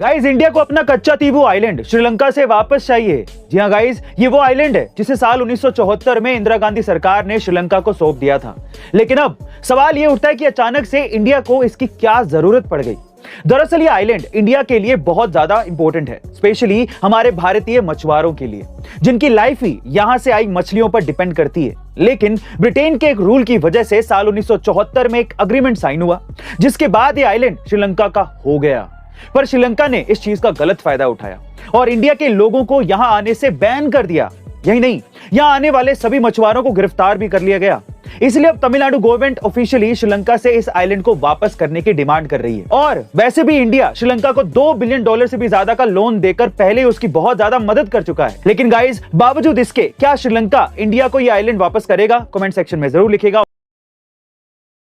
Guys, India को अपना कच्चा तीबू आइलैंड श्रीलंका से वापस चाहिए। जी हाँ गाइस, ये वो आइलैंड है जिसे साल 1974 में इंदिरा गांधी सरकार ने श्रीलंका को सौंप दिया था। लेकिन अब सवाल ये उठता है कि अचानक से इंडिया को इसकी क्या जरूरत पड़ गई। दरअसल ये आइलैंड इंडिया के लिए बहुत ज्यादा इंपॉर्टेंट है, स्पेशली हमारे भारतीय मछुआरों के लिए, जिनकी लाइफ ही यहां से आई मछलियों पर डिपेंड करती है। लेकिन ब्रिटेन के एक रूल की वजह से साल 1974 में एक अग्रीमेंट साइन हुआ, जिसके बाद ये आइलैंड श्रीलंका का हो गया। पर श्रीलंका ने इस चीज का गलत फायदा उठाया और इंडिया के लोगों को यहां आने से बैन कर दिया। यही नहीं, यहां आने वाले सभी मछुआरों को गिरफ्तार भी कर लिया गया। इसलिए अब तमिलनाडु गवर्नमेंट ऑफिशियली श्रीलंका से इस आइलैंड को वापस करने की डिमांड कर रही है। और वैसे भी इंडिया श्रीलंका को $2 बिलियन से भी ज्यादा का लोन देकर पहले उसकी बहुत ज्यादा मदद कर चुका है। लेकिन गाइस, बावजूद इसके क्या श्रीलंका इंडिया को यह आइलैंड वापस करेगा? कमेंट सेक्शन में जरूर लिखिएगा।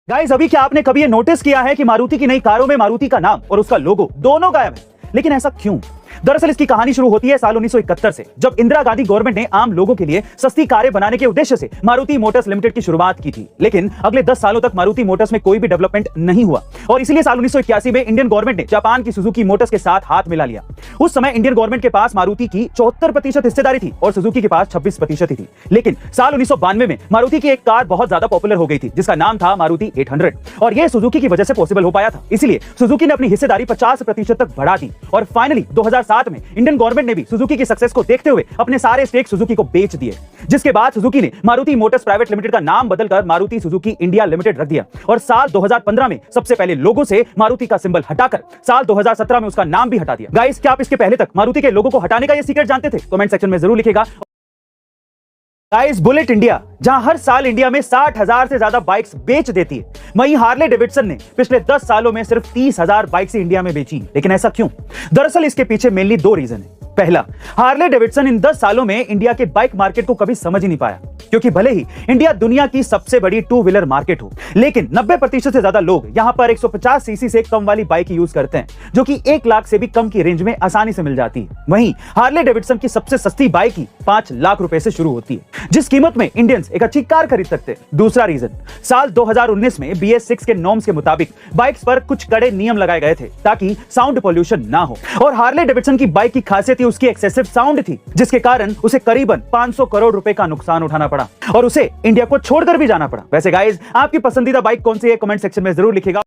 गाइस, अभी क्या आपने कभी ये नोटिस किया है कि मारुति की नई कारों में मारुति का नाम और उसका लोगो दोनों गायब है? लेकिन ऐसा क्यों? दरअसल इसकी कहानी शुरू होती है साल 1971 से, जब इंदिरा गांधी गवर्नमेंट ने आम लोगों के लिए सस्ती कारें बनाने के उद्देश्य से मारुति मोटर्स लिमिटेड की शुरुआत की थी। लेकिन अगले 10 सालों तक मारुति मोटर्स में कोई भी डेवलपमेंट नहीं हुआ और इसीलिए साल 1981 में इंडियन गवर्नमेंट ने जापान की सुजुकी मोटर्स के साथ हाथ मिला लिया। उस समय इंडियन गवर्नमेंट के पास मारुति की 74% हिस्सेदारी थी और सुजुकी के पास 26% थी। लेकिन साल 1992 में मारुति की एक कार बहुत ज्यादा पॉपुलर हो गई थी, जिसका नाम था मारुति 800, और यह सुजुकी की वजह से पॉसिबल हो पाया था। इसलिए सुजुकी ने अपनी हिस्सेदारी 50% तक बढ़ा दी और फाइनली 2007 में इंडियन गवर्नमेंट ने भी सुजुकी की सक्सेस को देखते हुए अपने सारे स्टेक सुजुकी को बेच दिए, जिसके बाद सुजुकी ने मारुति मोटर्स प्राइवेट लिमिटेड का नाम बदलकर मारुति सुजुकी इंडिया लिमिटेड रख दिया और साल 2015 में सबसे पहले लोगो से मारुति का सिंबल हटाकर साल 2017 में उसका नाम भी हटा दिया। गाइस, क्या आप इसके पहले तक मारुति के लोगो को हटाने का ये सीक्रेट जानते थे? कमेंट सेक्शन में जरूर लिखिएगा। गाइस, बुलेट इंडिया जहां हर साल इंडिया में 60,000 से ज्यादा बाइक्स बेच देती है, वहीं हार्ले डेविडसन ने पिछले 10 सालों में सिर्फ 30,000 बाइक्स इंडिया में बेची। लेकिन ऐसा क्यों? दरअसल इसके पीछे मेनली 2 रीजन है। पहला, हार्ले डेविडसन इन 10 सालों में इंडिया के बाइक मार्केट को कभी समझ ही नहीं पाया, क्योंकि भले ही इंडिया दुनिया की सबसे बड़ी 2 व्हीलर मार्केट हो, लेकिन 90% से ज्यादा लोग यहां पर 150 सीसी से कम वाली बाइक यूज करते हैं, जो कि 1 लाख से भी कम की रेंज में आसानी से मिल जाती है। वहीं हार्ले डेविडसन की सबसे सस्ती बाइक ही 5 लाख रुपए से शुरू होती है, जिस कीमत में इंडियंस एक अच्छी कार खरीद सकते हैं। दूसरा रीजन, साल 2019 में BS6 के नॉर्म्स के मुताबिक बाइक्स पर कुछ कड़े नियम लगाए गए थे ताकि साउंड पोल्यूशन ना हो, और हार्ले डेविडसन की बाइक की खासियत उसकी एक्सेसिव साउंड थी, जिसके कारण उसे करीबन 500 करोड़ रुपए का नुकसान उठाना पड़ा और उसे इंडिया को छोड़कर भी जाना पड़ा। वैसे गाइस, आपकी पसंदीदा बाइक कौन सी है? कमेंट सेक्शन में जरूर लिखिएगा।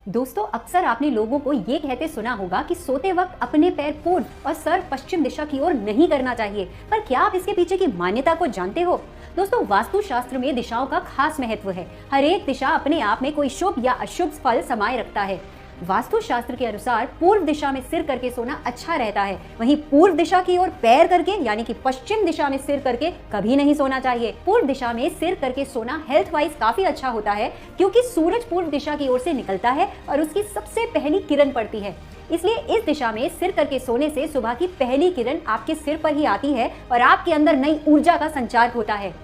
दोस्तों, अक्सर आपने लोगों को ये कहते सुना होगा कि सोते वक्त अपने पैर पूर्व और सर पश्चिम दिशा की ओर नहीं करना चाहिए, पर क्या आप इसके पीछे की मान्यता को जानते हो? दोस्तों, वास्तु शास्त्र में दिशाओं का खास महत्व है। हर एक दिशा अपने आप में कोई शुभ या अशुभ फल समाये रखता है। वास्तु शास्त्र के अनुसार पूर्व दिशा में सिर करके सोना अच्छा रहता है, वहीं पूर्व दिशा की ओर पैर करके यानी कि पश्चिम दिशा में सिर करके कभी नहीं सोना चाहिए। पूर्व दिशा में सिर करके सोना हेल्थ वाइज काफी अच्छा होता है, क्योंकि सूरज पूर्व दिशा की ओर से निकलता है और उसकी सबसे पहली किरण पड़ती है। इसलिए इस दिशा में सिर करके सोने से सुबह की पहली किरण आपके सिर पर ही आती है और आपके अंदर नई ऊर्जा का संचार होता है।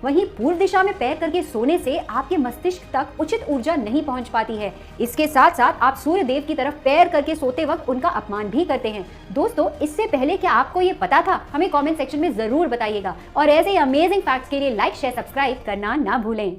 वहीं पूर्व दिशा में पैर करके सोने से आपके मस्तिष्क तक उचित ऊर्जा नहीं पहुंच पाती है। इसके साथ साथ आप सूर्य देव की तरफ पैर करके सोते वक्त उनका अपमान भी करते हैं। दोस्तों, इससे पहले क्या आपको ये पता था? हमें कमेंट सेक्शन में जरूर बताइएगा और ऐसे ही अमेजिंग फैक्ट्स के लिए लाइक, शेयर, सब्सक्राइब करना ना भूलें।